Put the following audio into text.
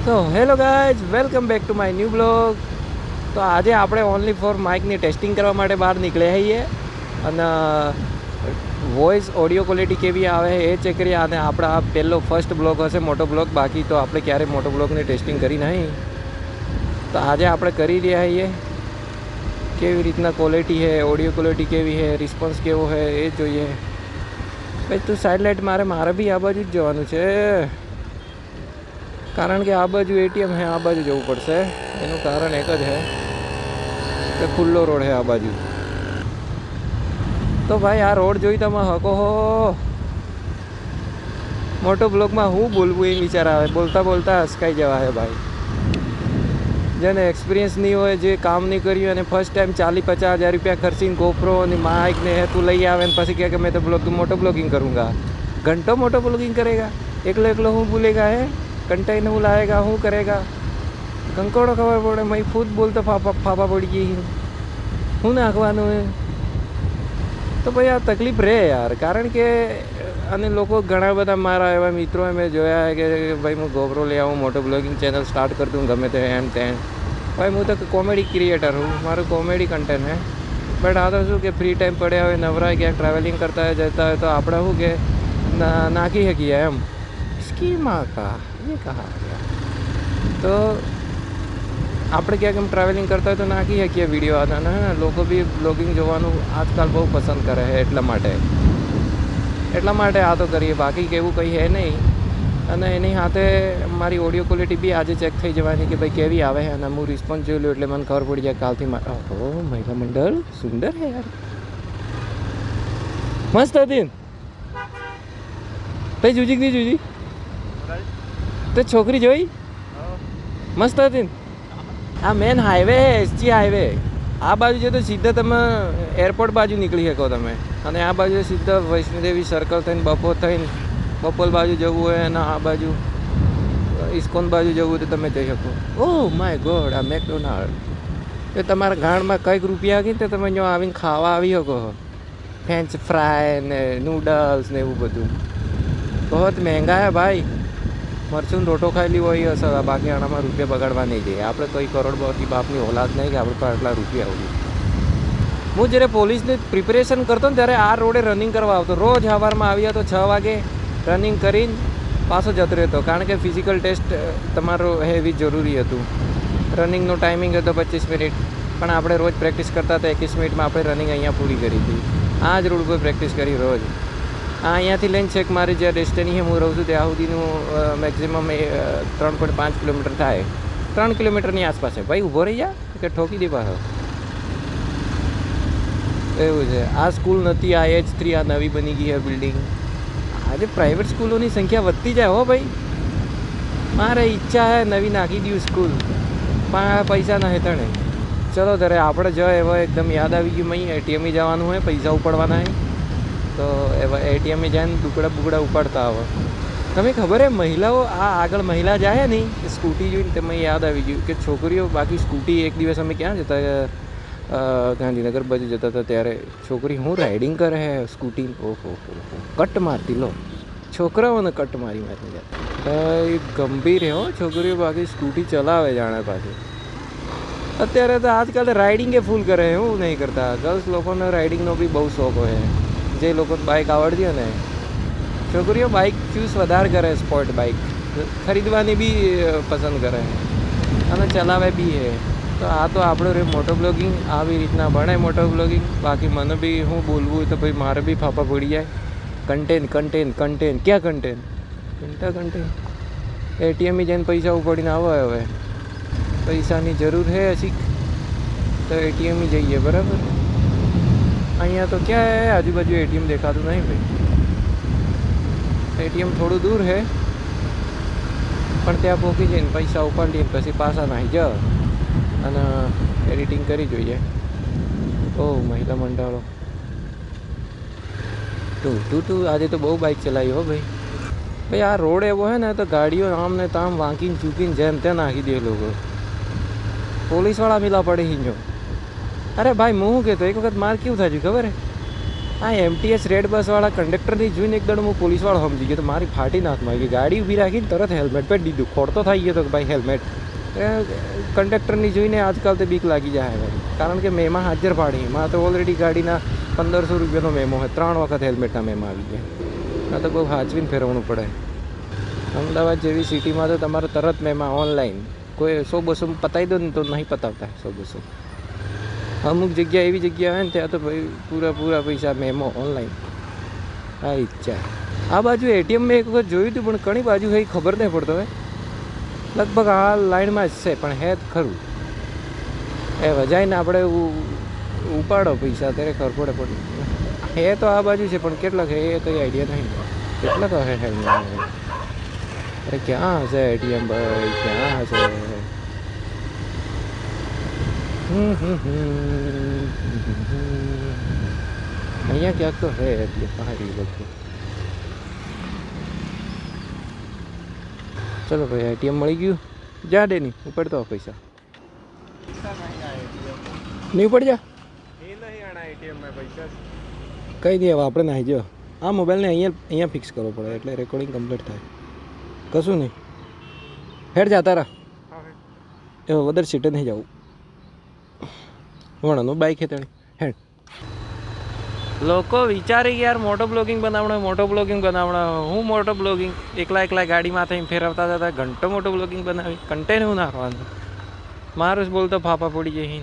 તો hello guys, welcome back to my new blog. તો આજે આપણે ઓનલી ફોર માઇકની ટેસ્ટિંગ કરવા માટે બહાર નીકળ્યા છીએ અને વોઇસ ઓડિયો ક્વોલિટી કેવી આવે એ ચેક કરીએ. અને આપણા આ પહેલો ફર્સ્ટ બ્લોગ હશે, મોટો બ્લોગ. બાકી તો આપણે ક્યારેય મોટો બ્લોગની ટેસ્ટિંગ કરી નહીં. તો આજે આપણે કરી રહ્યા છીએ. કેવી રીતના ક્વોલિટી છે, ઓડિયો ક્વોલિટી કેવી છે, રિસ્પોન્સ કેવો છે એ જોઈએ. ભાઈ તું સાઈડ લાઇટ મારે બી આ બાજુ જ જવાનું છે, કારણ કે આ બાજુ એટીએમ છે, આ બાજુ જવું પડશે. એનું કારણ એક જ છે કે ખુલ્લો રોડ છે આ બાજુ. તો ભાઈ આ રોડ જોઈ તમે હકો હો. મોટો બ્લોગમાં હું બોલવું એ વિચાર આવે, બોલતા બોલતા હસકાઈ જવા છે ભાઈ. જેને એક્સપિરિયન્સ નહીં હોય, જે કામ નહીં કર્યું અને ફર્સ્ટ ટાઈમ 40-50 હજાર રૂપિયા ખર્ચીને ગોપ્રો અને માઇક ને તું લઈ આવે ને પછી કહે કે મેં તો મોટો બ્લોગિંગ करूँगा. घंटों मोटो ब्लॉगिंग करेगा, એકલો હું બોલેगा है, कंटेंट હું લાવેगा, હું કરેગા. કંકોડો ખબર પડે, મેં ખુદ બોલતો ફાફા પડી ગઈ. શું નાખવાનું હે? તો ભાઈ આ તકલીફ રહે યાર, કારણ કે અને લોકો ઘણા બધા મારા એવા મિત્રો મેં જોયા કે ભાઈ હું ગોપ્રો લઈ આવું, મોટો બ્લોગિંગ ચેનલ સ્ટાર્ટ કર દઉં, ગમે તે એમ તેમ. ભાઈ હું તો કોમેડી ક્રિએટર હું, મારું કોમેડી કન્ટેન્ટ હે. બટ આ તો શું કે ફ્રી ટાઈમ પડ્યા હોય, નવરાય ક્યાંક ટ્રાવેલિંગ કરતા હોય, જતા હોય તો આપણે શું કે નાખી શકીએ એમ. સ્કીમાં કા એ કહા તો આપણે ક્યાંક એમ ટ્રાવેલિંગ કરતા હોય તો નાખી શકીએ વિડીયો હતા ને. લોકો બી બ્લોગિંગ જોવાનું આજકાલ બહુ પસંદ કરે છે, એટલા માટે આ તો કરીએ. બાકી કેવું કંઈ હે નહીં. અને એની સાથે મારી ઓડિયો ક્વોલિટી બી આજે ચેક થઈ જવાની કે ભાઈ કેવી આવે છે. અને હું રિસ્પોન્સ જોઈ લઉં એટલે મને ખબર પડી જાય કાલથી. ઓહો, મહિલા મંડળ સુંદર હે યાર, મસ્ત હતી ભાઈ. જુજી તો છોકરી જોઈ, મસ્ત હતી. આ મેન હાઈવે હે, એસજી હાઈવે. આ બાજુ છે તો સીધા તમે એરપોર્ટ બાજુ નીકળી શકો તમે. અને આ બાજુ સીધા વૈષ્ણોદેવી સર્કલ થઈને બપોલ બાજુ જવું હોય અને આ બાજુ ઇસ્કોન બાજુ જવું હોય તો તમે જઈ શકો. ઓહ માય ગોડ, આ મેકડોનાલ્ડ. એ તમારા ગાંડમાં કંઈક રૂપિયા ગઈ તો તમે જો આવીને ખાવા આવી શકો. ફ્રેન્ચ ફ્રાય ને નૂડલ્સ ને એવું બધું બહુ મહેંગા હે ભાઈ. મરચું રોટો ખાયેલી હોય હશે, બાકી આનામાં રૂપિયા બગાડવા નહીં જઈએ. આપણે કોઈ કરોડપતિ બાપની ઓલાદ નહીં કે આપણે પર આટલા રૂપિયા હોય. હું જ્યારે પોલીસની પ્રિપેરેશન કરતો ને ત્યારે આ રોડે રનિંગ કરવા આવતો. રોજ સવારમાં આવ્યા તો 6 વાગે રનિંગ કરીને પાછો જતો રહેતો, કારણ કે ફિઝિકલ ટેસ્ટ તમારો હેવી જરૂરી હતું. રનિંગનો ટાઈમિંગ હતો 25 મિનિટ, પણ આપણે રોજ પ્રેક્ટિસ કરતા હતા. 21 મિનિટમાં આપણે રનિંગ અહીંયા પૂરી કરી હતી. આ જ રોડ પર પ્રેક્ટિસ કરી રોજ. અહીંયાથી લઈને છેક મારી જ્યાં ડેસ્ટિની હું રહું છું ત્યાં સુધીનું મેક્ઝિમમ 3.5 કિલોમીટર થાય. 3 કિલોમીટરની આસપાસ છે ભાઈ. ઊભો રહી જા કે ઠોકી દે પાછો. એવું છે. આ સ્કૂલ નથી, આ H3 આ નવી બની ગઈ છે બિલ્ડિંગ. આજે પ્રાઇવેટ સ્કૂલોની સંખ્યા વધતી જાય હો ભાઈ. મારે ઈચ્છા છે નવી નાખી દઉં સ્કૂલ, પણ પૈસા ના હેઠળ. ચલો ત્યારે આપણે જાય એવા એકદમ યાદ આવી ગયું. અહીં એટીએમ જવાનું હોય, પૈસા ઉપાડવાના હોય તો એવા એટીએમ જાય ને બુકડા ઉપાડતા આવે. તમે ખબર હે મહિલાઓ આ આગળ મહિલા જાય નહીં સ્કૂટી જોઈને તમે યાદ આવી ગયું કે છોકરીઓ બાકી સ્કૂટી. એક દિવસ અમે ક્યાં જતા, ગાંધીનગર બાજુ જતા હતા ત્યારે છોકરી હું રાઇડિંગ કરે હે સ્કૂટી. ઓહો કટ મારતી લો, છોકરાઓને કટ મારી ભાઈ. ગંભીર હો છોકરીઓ, બાકી સ્કૂટી ચલાવે જાણે પાછી. અત્યારે તો આજકાલ રાઇડિંગે ફૂલ કરે હે, હું નહીં કરતા. ગર્લ્સ લોકોને રાઇડિંગનો બી બહુ શોખ હોય. જે લોકો બાઇક આવડતી હોય ને, છોકરીઓ બાઇક ચૂઝ વધારે કરે, સ્પોર્ટ બાઇક ખરીદવાની બી પસંદ કરે અને ચલાવે બી છે. તો આ તો આપણો રે મોટો બ્લોગિંગ. આવી રીતના ભણે મોટો બ્લોગિંગ. બાકી મને બી હું બોલવું હોય તો ભાઈ મારે બી ફાફા પડી જાય. કન્ટેન્ટ ક્યાં કન્ટેન્ટ એટીએમમાં જઈને પૈસા ઉપાડીને આવે. હવે પૈસાની જરૂર છે શીખ તો એટીએમમાં જઈએ, બરાબર. અહીંયા તો ક્યાં આજુબાજુ એટીએમ દેખાતું નહીં ભાઈ. એટીએમ થોડું દૂર છે, પણ ત્યાં પહોંચી જઈને પૈસા ઉપાડીને પછી પાછા નાહી જાઓ અને એડિટિંગ કરી જોઈએ. ઓ મહિલા મંડળો તું આજે તો બહુ બાઇક ચલાવી હો ભાઈ. આ રોડ એવો હે ને તો ગાડીઓ આમ ને તામ વાંકીને ચૂકીને જેમ ત્યાં નાખી દે લોકો. પોલીસવાળા મિલા પડે હિંજો. અરે ભાઈ હું શું કહેતો, એક વખત માર કેવું થાય છે ખબર હે? હા એમટીએસ રેડ બસવાળા કંડક્ટરની જોઈને એકદમ હું પોલીસવાળો સમજી ગયો તો મારી ફાટી નાથમાં ગઈ ગાડી ઊભી રાખીને તરત હેલ્મેટ પહેરી દીધું ખોડતો થઈ ગયો તો કે ભાઈ હેલ્મેટ કંડક્ટરની જોઈને આજકાલ તો બીક લાગી જાય ભાઈ કારણ કે મેમાં હાજર પાડી એમાં તો ઓલરેડી ગાડીના 1500 રૂપિયાનો મેમો હોય 3 વખત હેલ્મેટના મેમાં આવી ગયા આ તો બહુ સાચવીને ફેરવવું પડે અમદાવાદ જેવી સિટીમાં તો તમારે તરત મેમાં ઓનલાઈન કોઈ 100-200 પતાવી દો ને તો નહીં પતાવતા 100-200 અમુક જગ્યા એવી જગ્યા હોય ને ત્યાં તો ભાઈ પૂરા પૈસા મેમો ઓનલાઈન આ ઈચ્છા આ બાજુ એટીએમ મેં એક વખત જોયું હતું પણ ઘણી બાજુ હોય ખબર નહીં પડતો હોય લગભગ આ લાઈનમાં જ છે પણ હે ખરું એ વજાઈને આપણે ઉપાડો પૈસા ત્યારે ખબર પડે પડી હે તો આ બાજુ છે પણ કેટલાક હે એ કંઈ આઈડિયા નહીં કેટલાક હે અરે ક્યાં હશે એટીએમ ભાઈ ક્યાં હશે અહીંયા ક્યાંક તો હે એટલે પહાડી બધું ચલો ભાઈ એટીએમ મળી ગયું જા ડે નહીં ઉપડતો પૈસા નહીં ઉપડ જા કઈ નહીં હવે આપણે નાહી જો આ મોબાઈલને અહીંયા ફિક્સ કરવો પડે એટલે રેકોર્ડિંગ કમ્પ્લીટ થાય કશું નહીં હેડ જા તારા એ વધારે સીટે નહીં જવું વણાનું બાઈક હે તેણે હેડ લોકો વિચારે કે યાર મોટો બ્લોગિંગ બનાવણા હું મોટો બ્લોગિંગ એકલા ગાડીમાં થઈને ફેરવતા હતા ઘંટો મોટો બ્લોગિંગ બનાવી કન્ટેન્ટ હું નાખવાનું મારું જ બોલતો ફાફા પડી જાય